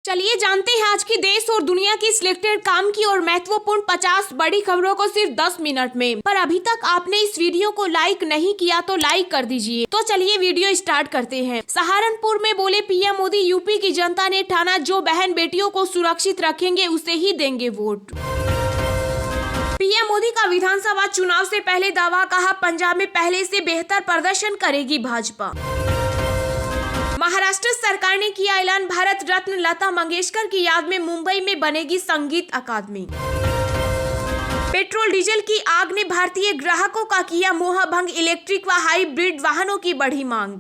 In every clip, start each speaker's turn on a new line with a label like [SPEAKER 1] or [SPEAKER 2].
[SPEAKER 1] चलिए जानते हैं आज की देश और दुनिया की सिलेक्टेड काम की और महत्वपूर्ण 50 बड़ी खबरों को सिर्फ 10 मिनट में। पर अभी तक आपने इस वीडियो को लाइक नहीं किया तो लाइक कर दीजिए। तो चलिए वीडियो स्टार्ट करते हैं। सहारनपुर में बोले पीएम मोदी, यूपी की जनता ने ठाना जो बहन बेटियों को सुरक्षित रखेंगे उसे ही देंगे वोट। पीएम मोदी का विधानसभा चुनाव से पहले दावा, कहा पंजाब में पहले से बेहतर प्रदर्शन करेगी भाजपा। महाराष्ट्र सरकार ने किया ऐलान, भारत रत्न लता मंगेशकर की याद में मुंबई में बनेगी संगीत अकादमी। पेट्रोल डीजल की आग ने भारतीय ग्राहकों का किया मोहभंग, इलेक्ट्रिक व हाइब्रिड वाहनों की बढ़ी मांग।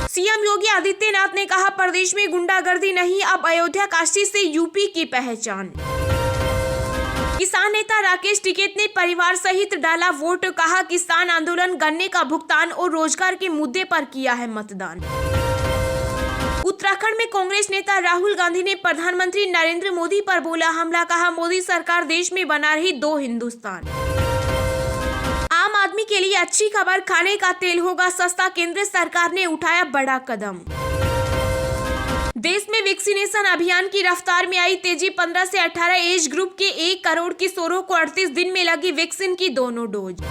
[SPEAKER 1] सीएम योगी आदित्यनाथ ने कहा प्रदेश में गुंडागर्दी नहीं, अब अयोध्या काशी से यूपी की पहचान। किसान नेता राकेश टिकैत ने परिवार सहित डाला वोट, कहा किसान आंदोलन, गन्ने का भुगतान और रोजगार के मुद्दे पर किया है मतदान। उत्तराखंड में कांग्रेस नेता राहुल गांधी ने प्रधानमंत्री नरेंद्र मोदी पर बोला हमला, कहा मोदी सरकार देश में बना रही दो हिंदुस्तान। आम आदमी के लिए अच्छी खबर, खाने का तेल होगा सस्ता, केंद्र सरकार ने उठाया बड़ा कदम। देश में वैक्सीनेशन अभियान की रफ्तार में आई तेजी, 15 से 18 एज ग्रुप के 1 करोड़ किशोरों को 38 दिन में लगी वैक्सीन की दोनों डोज।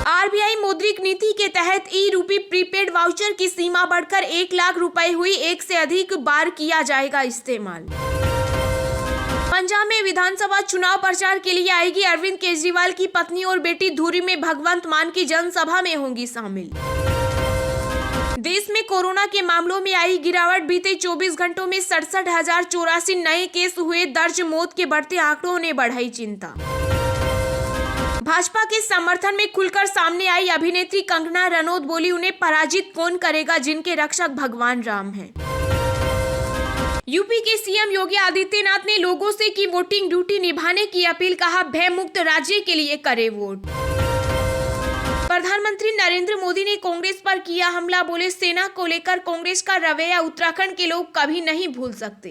[SPEAKER 1] आरबीआई मौद्रिक नीति के तहत ई-रूपी प्रीपेड वाउचर की सीमा बढ़कर 1 लाख रुपए हुई, 1 से अधिक बार किया जाएगा इस्तेमाल। पंजाब में विधानसभा चुनाव प्रचार के लिए आएगी अरविंद केजरीवाल की पत्नी और बेटी, धुरी में भगवंत मान की जनसभा में होंगी शामिल। देश में कोरोना के मामलों में आई गिरावट, बीते 24 घंटों में 67,084 नए केस हुए दर्ज, मौत के बढ़ते आंकड़ों ने बढ़ाई चिंता। भाजपा के समर्थन में खुलकर सामने आई अभिनेत्री कंगना रनौत, बोली उन्हें पराजित कौन करेगा जिनके रक्षक भगवान राम हैं। यूपी के सीएम योगी आदित्यनाथ ने लोगों से की वोटिंग ड्यूटी निभाने की अपील, कहा भय मुक्त राज्य के लिए करे वोट। प्रधानमंत्री नरेंद्र मोदी ने कांग्रेस पर किया हमला, बोले सेना को लेकर कांग्रेस का रवैया उत्तराखंड के लोग कभी नहीं भूल सकते।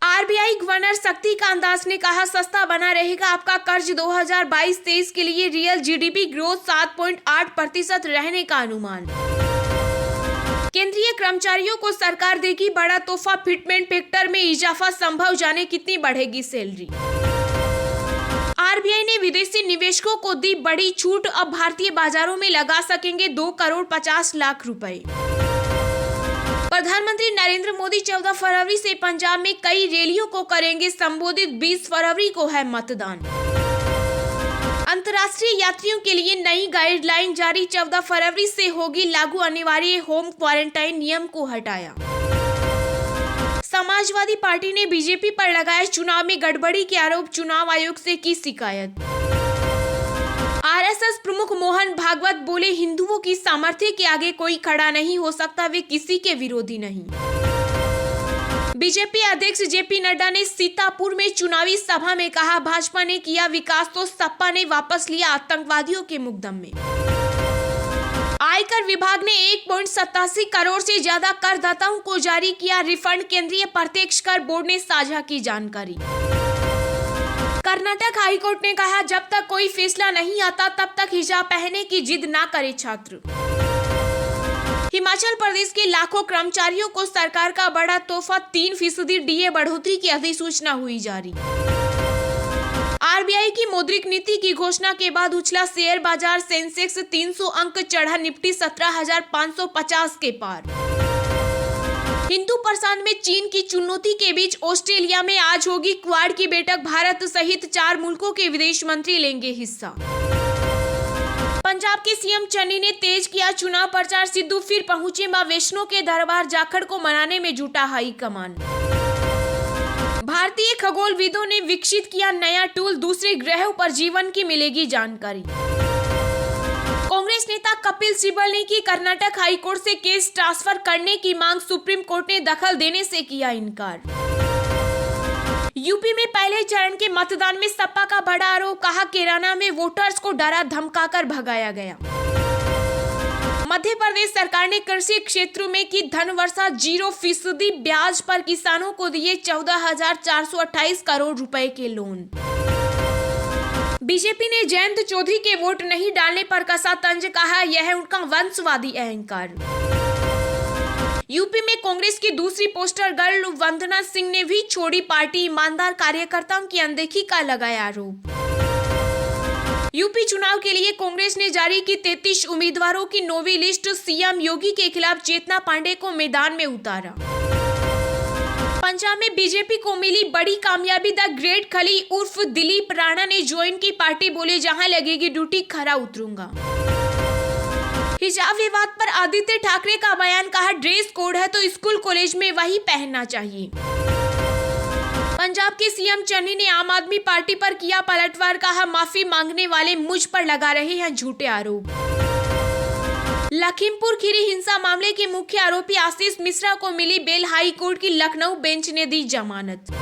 [SPEAKER 1] आरबीआई गवर्नर शक्तिकांत दास ने कहा सस्ता बना रहेगा आपका कर्ज, 2022-23 के लिए रियल जीडीपी ग्रोथ 7.8% रहने का अनुमान। केंद्रीय कर्मचारियों को सरकार देगी बड़ा तोहफा, फिटमेंट फैक्टर में इजाफा संभव, जाने कितनी बढ़ेगी सैलरी। आरबीआई ने विदेशी निवेशकों को दी बड़ी छूट, अब भारतीय बाजारों में लगा सकेंगे 2 करोड़ 50 लाख रुपए। प्रधानमंत्री नरेंद्र मोदी 14 फरवरी से पंजाब में कई रैलियों को करेंगे संबोधित, 20 फरवरी को है मतदान। अंतर्राष्ट्रीय यात्रियों के लिए नई गाइडलाइन जारी, 14 फरवरी से होगी लागू, अनिवार्य होम क्वारंटाइन नियम को हटाया। समाजवादी पार्टी ने बीजेपी पर लगाए चुनाव में गड़बड़ी के आरोप, चुनाव आयोग से की शिकायत। आरएसएस प्रमुख मोहन भागवत बोले हिंदुओं की सामर्थ्य के आगे कोई खड़ा नहीं हो सकता, वे किसी के विरोधी नहीं। बीजेपी अध्यक्ष जेपी नड्डा ने सीतापुर में चुनावी सभा में कहा भाजपा ने किया विकास तो सपा ने वापस लिया आतंकवादियों के मुकदमे। आयकर विभाग ने 1.87 करोड़ से ज्यादा करदाताओं को जारी किया रिफंड, केंद्रीय प्रत्यक्ष कर बोर्ड ने साझा की जानकारी। कर्नाटक हाईकोर्ट ने कहा जब तक कोई फैसला नहीं आता तब तक हिजाब पहनने की जिद ना करे छात्र। हिमाचल प्रदेश के लाखों कर्मचारियों को सरकार का बड़ा तोहफा, 3% डीए बढ़ोतरी की अधिसूचना हुई जारी। आरबीआई की मौद्रिक नीति की घोषणा के बाद उछला शेयर बाजार, सेंसेक्स 300 अंक चढ़ा, निफ्टी 17,550 के पार। हिंदू प्रशांत में चीन की चुनौती के बीच ऑस्ट्रेलिया में आज होगी क्वाड की बैठक, भारत सहित 4 मुल्कों के विदेश मंत्री लेंगे हिस्सा। पंजाब के सीएम चन्नी ने तेज किया चुनाव प्रचार, सिद्धू फिर पहुंचे मां वैष्णो के दरबार, जाखड़ को मनाने में जुटा हाईकमान। भारतीय खगोलविदों ने विकसित किया नया टूल, दूसरे ग्रहों पर जीवन की मिलेगी जानकारी। कांग्रेस नेता कपिल सिब्बल ने की कर्नाटक हाईकोर्ट से केस ट्रांसफर करने की मांग, सुप्रीम कोर्ट ने दखल देने से किया इनकार। यूपी में पहले चरण के मतदान में सपा का बड़ा आरोप, कहा कैराना में वोटर्स को डरा धमकाकर भगाया गया। मध्य प्रदेश सरकार ने कृषि क्षेत्र में की धन वर्षा, 0% ब्याज पर किसानों को दिए 14,428 करोड़ रुपए के लोन। बीजेपी ने जयंत चौधरी के वोट नहीं डालने पर कसा तंज, कहा यह है उनका वंशवादी अहंकार। यूपी में कांग्रेस की दूसरी पोस्टर गर्ल वंदना सिंह ने भी छोड़ी पार्टी, ईमानदार कार्यकर्ताओं की अनदेखी का लगाया आरोप। यूपी चुनाव के लिए कांग्रेस ने जारी की 33 उम्मीदवारों की 9वीं लिस्ट, सीएम योगी के खिलाफ चेतना पांडे को मैदान में उतारा। पंजाब में बीजेपी को मिली बड़ी कामयाबी, द ग्रेट खली उर्फ दिलीप राणा ने ज्वाइन की पार्टी, बोले जहां लगेगी ड्यूटी खरा उतरूंगा। हिजाब विवाद पर आदित्य ठाकरे का बयान, कहा ड्रेस कोड है तो स्कूल कॉलेज में वही पहनना चाहिए। पंजाब के सीएम चन्नी ने आम आदमी पार्टी पर किया पलटवार, कहा माफी मांगने वाले मुझ पर लगा रहे हैं झूठे आरोप। लखीमपुर खीरी हिंसा मामले के मुख्य आरोपी आशीष मिश्रा को मिली बेल, हाई कोर्ट की लखनऊ बेंच ने दी जमानत।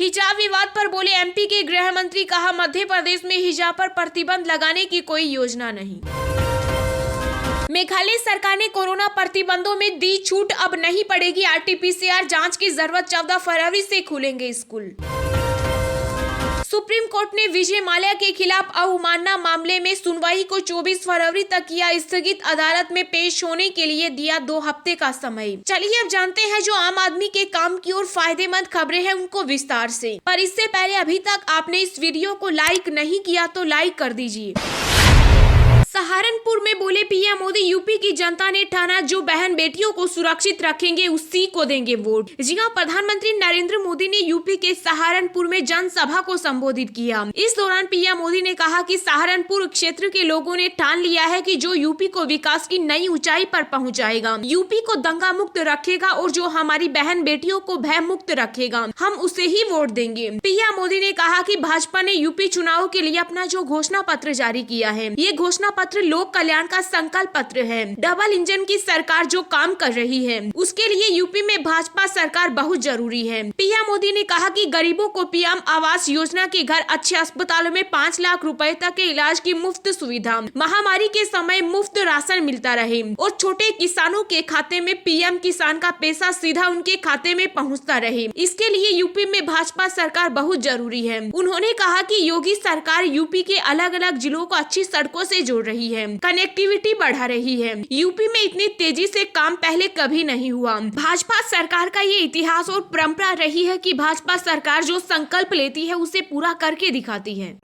[SPEAKER 1] हिजाब विवाद पर बोले एमपी के गृह मंत्री, कहा मध्य प्रदेश में हिजाब पर प्रतिबंध लगाने की कोई योजना नहीं। मेघालय सरकार ने कोरोना प्रतिबंधों में दी छूट, अब नहीं पड़ेगी आरटीपीसीआर जांच की जरूरत, 14 फरवरी से खुलेंगे स्कूल। सुप्रीम कोर्ट ने विजय माल्या के खिलाफ अवमानना मामले में सुनवाई को 24 फरवरी तक किया स्थगित, अदालत में पेश होने के लिए दिया 2 हफ्ते का समय। चलिए अब जानते हैं जो आम आदमी के काम की और फायदेमंद खबरें हैं उनको विस्तार से। पर इससे पहले अभी तक आपने इस वीडियो को लाइक नहीं किया तो लाइक कर दीजिए। सहारनपुर में बोले पीएम मोदी, यूपी की जनता ने ठाना जो बहन बेटियों को सुरक्षित रखेंगे उसी को देंगे वोट। जी हां, प्रधानमंत्री नरेंद्र मोदी ने यूपी के सहारनपुर में जनसभा को संबोधित किया। इस दौरान पीएम मोदी ने कहा कि सहारनपुर क्षेत्र के लोगों ने ठान लिया है कि जो यूपी को विकास की नई ऊंचाई पर पहुंचाएगा, यूपी को दंगा मुक्त रखेगा और जो हमारी बहन बेटियों को भय मुक्त रखेगा, हम उसे ही वोट देंगे। पीएम मोदी ने कहा कि भाजपा ने यूपी चुनाव के लिए अपना जो घोषणा पत्र जारी किया है, ये घोषणा पत्र लोक कल्याण का संकल्प पत्र है। डबल इंजन की सरकार जो काम कर रही है उसके लिए यूपी में भाजपा सरकार बहुत जरूरी है। पीएम मोदी ने कहा कि गरीबों को पीएम आवास योजना के घर, अच्छे अस्पतालों में 5 लाख रुपए तक के इलाज की मुफ्त सुविधा, महामारी के समय मुफ्त राशन मिलता रहे और छोटे किसानों के खाते में पीएम किसान का पैसा सीधा उनके खाते में पहुंचता रहे। इसके लिए यूपी में भाजपा सरकार बहुत जरूरी है। उन्होंने कहा कि योगी सरकार यूपी के अलग अलग जिलों को अच्छी सड़कों से जोड़ रही है, कनेक्टिविटी बढ़ा रही है। यूपी में इतनी तेजी से काम पहले कभी नहीं हुआ। भाजपा सरकार का ये इतिहास और परंपरा रही है कि भाजपा सरकार जो संकल्प लेती है उसे पूरा करके दिखाती है।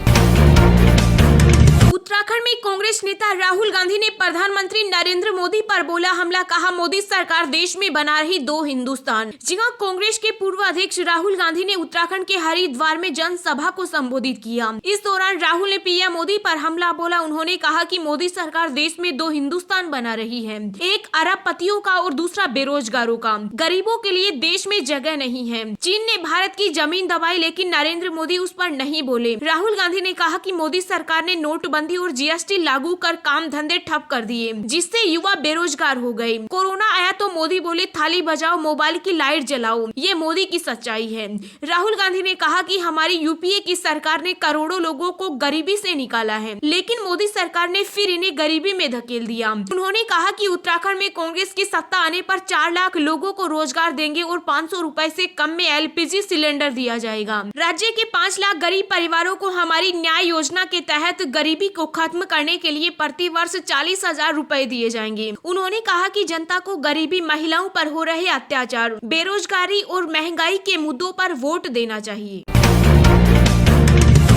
[SPEAKER 1] उत्तराखंड में कांग्रेस नेता राहुल गांधी ने प्रधानमंत्री नरेंद्र मोदी पर बोला हमला, कहा मोदी सरकार देश में बना रही 2 हिंदुस्तान। जी हां, कांग्रेस के पूर्व अध्यक्ष राहुल गांधी ने उत्तराखंड के हरिद्वार में जनसभा को संबोधित किया। इस दौरान राहुल ने पीएम मोदी पर हमला बोला। उन्होंने कहा कि मोदी सरकार देश में 2 हिंदुस्तान बना रही है, एक अरबपतियों का और दूसरा बेरोजगारों का। गरीबों के लिए देश में जगह नहीं है। चीन ने भारत की जमीन दबाई लेकिन नरेंद्र मोदी उस पर नहीं बोले। राहुल गांधी ने कहा कि मोदी सरकार ने नोटबंदी और जीएसटी लागू कर काम धंधे ठप कर दिए, जिससे युवा बेरोजगार हो गए। कोरोना आया तो मोदी बोले थाली बजाओ, मोबाइल की लाइट जलाओ, ये मोदी की सच्चाई है। राहुल गांधी ने कहा कि हमारी यूपीए की सरकार ने करोड़ों लोगों को गरीबी से निकाला है, लेकिन मोदी सरकार ने फिर इन्हें गरीबी में धकेल दिया। उन्होंने कहा कि उत्तराखंड में कांग्रेस की सत्ता आने पर 4 लाख लोगों को रोजगार देंगे और 500 रुपए से कम में एलपीजी सिलेंडर दिया जाएगा। राज्य के 5 लाख गरीब परिवारों को हमारी न्याय योजना के तहत गरीबी को खत्म करने के लिए प्रति वर्ष 40,000 रुपए दिए जाएंगे। उन्होंने कहा कि जनता को गरीबी, महिलाओं पर हो रहे अत्याचार, बेरोजगारी और महंगाई के मुद्दों पर वोट देना चाहिए।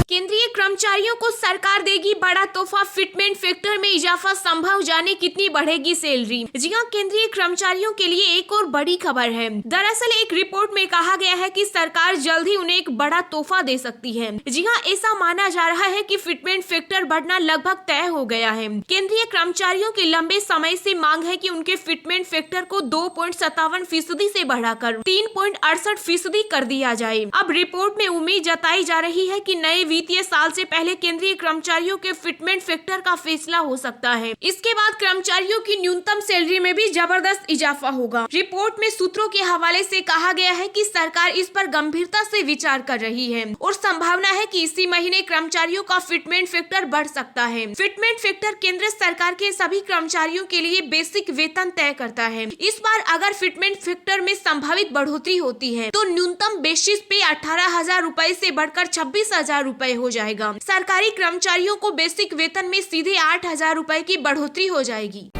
[SPEAKER 1] केंद्रीय कर्मचारियों को सरकार देगी बड़ा तोहफा, फिटमेंट फैक्टर में इजाफा संभव, जाने कितनी बढ़ेगी सैलरी। जी हां, केंद्रीय कर्मचारियों के लिए एक और बड़ी खबर है। दरअसल एक रिपोर्ट में कहा गया है कि सरकार जल्द ही उन्हें एक बड़ा तोहफा दे सकती है। जी हां, ऐसा माना जा रहा है कि फिटमेंट फैक्टर बढ़ना लगभग तय हो गया है। केंद्रीय कर्मचारियों की लंबे समय से मांग है कि उनके फिटमेंट फैक्टर को 2.57% से बढ़ाकर 3.68% कर दिया जाए। अब रिपोर्ट में उम्मीद जताई जा रही है कि नए वित्तीय साल से पहले केंद्रीय कर्मचारियों के फिटमेंट फैक्टर का फैसला हो सकता है। इसके बाद कर्मचारियों की न्यूनतम सैलरी में भी जबरदस्त इजाफा होगा। रिपोर्ट में सूत्रों के हवाले से कहा गया है कि सरकार इस पर गंभीरता से विचार कर रही है और संभावना है कि इसी महीने कर्मचारियों का फिटमेंट फैक्टर बढ़ सकता है। फिटमेंट फैक्टर केंद्र सरकार के सभी कर्मचारियों के लिए बेसिक वेतन तय करता है। इस बार अगर फिटमेंट फैक्टर में संभावित बढ़ोतरी होती है तो न्यूनतम बेसिस पे 18,000 रुपए से बढ़कर 26,000 रुपए हो जाएगा। सरकारी कर्मचारियों को बेसिक वेतन में सीधे 8,000 रुपए की बढ़ोतरी हो जाएगी।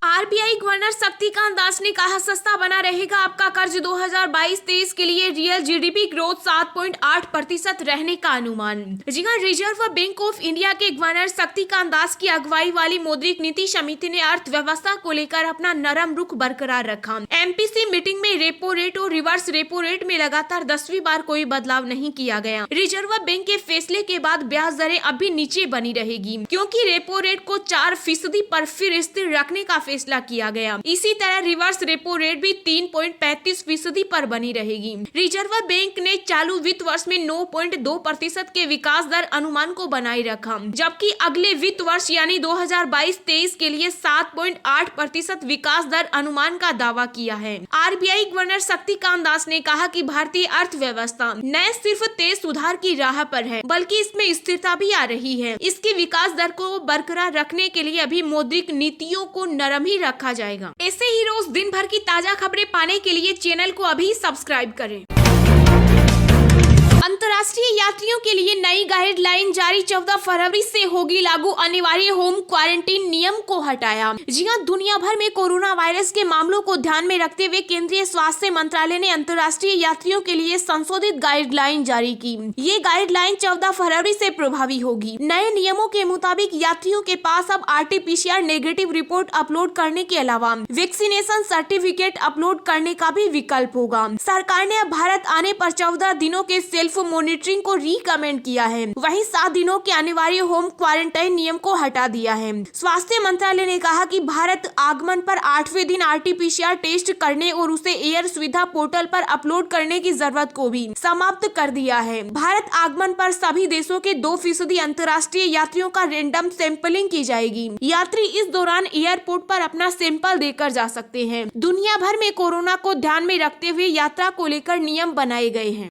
[SPEAKER 1] आरबीआई गवर्नर शक्तिकांत दास ने कहा, सस्ता बना रहेगा आपका कर्ज। 2022-23 के लिए रियल जीडीपी ग्रोथ 7.8% रहने का अनुमान। जी हां, रिजर्व बैंक ऑफ इंडिया के गवर्नर शक्तिकांत दास की अगुवाई वाली मौद्रिक नीति समिति ने अर्थव्यवस्था को लेकर अपना नरम रुख बरकरार रखा। एमपीसी मीटिंग में रेपो रेट और रिवर्स रेपो रेट में लगातार 10वीं बार कोई बदलाव नहीं किया गया। रिजर्व बैंक के फैसले के बाद ब्याज दरें अभी नीचे बनी रहेगी, क्योंकि रेपो रेट को 4% पर फिर स्थिर रखने का फैसला किया गया। इसी तरह रिवर्स रेपो रेट भी 3.35% पर बनी रहेगी। रिजर्व बैंक ने चालू वित्त वर्ष में 9.2% के विकास दर अनुमान को बनाए रखा, जबकि अगले वित्त वर्ष यानी 2022-23 के लिए 7.8% विकास दर अनुमान का दावा किया है। आरबीआई गवर्नर शक्तिकांत दास ने कहा कि भारतीय अर्थव्यवस्था न सिर्फ तेज सुधार की राह पर है, बल्कि इसमें स्थिरता भी आ रही है। इसकी विकास दर को बरकरार रखने के लिए अभी मौद्रिक नीतियों को नरम ही रखा जाएगा। ऐसे ही रोज दिन भर की ताजा खबरें पाने के लिए चैनल को अभी सब्सक्राइब करें। अंतर्राष्ट्रीय यात्रियों के लिए नई गाइडलाइन जारी। 14 फरवरी से होगी लागू। अनिवार्य होम क्वारंटीन नियम को हटाया। जी हां, दुनिया भर में कोरोना वायरस के मामलों को ध्यान में रखते हुए केंद्रीय स्वास्थ्य मंत्रालय ने अंतर्राष्ट्रीय यात्रियों के लिए संशोधित गाइडलाइन जारी की। ये गाइडलाइन 14 फरवरी से प्रभावी होगी। नए नियमों के मुताबिक यात्रियों के पास अब RT-PCR नेगेटिव रिपोर्ट अपलोड करने के अलावा वैक्सीनेशन सर्टिफिकेट अपलोड करने का भी विकल्प होगा। सरकार ने अब भारत आने पर 14 दिनों के सेल्फ मॉनिटरिंग को रिकमेंड किया है। वहीं 7 दिनों के अनिवार्य होम क्वारंटाइन नियम को हटा दिया है। स्वास्थ्य मंत्रालय ने कहा कि भारत आगमन पर 8वें दिन RT-PCR टेस्ट करने और उसे एयर सुविधा पोर्टल पर अपलोड करने की जरूरत को भी समाप्त कर दिया है। भारत आगमन पर सभी देशों के 2% अंतर्राष्ट्रीय यात्रियों का रैंडम सैंपलिंग की जाएगी। यात्री इस दौरान एयरपोर्ट पर अपना सैंपल देकर जा सकते हैं। दुनिया भर में कोरोना को ध्यान में रखते हुए यात्रा को लेकर नियम बनाए गए हैं।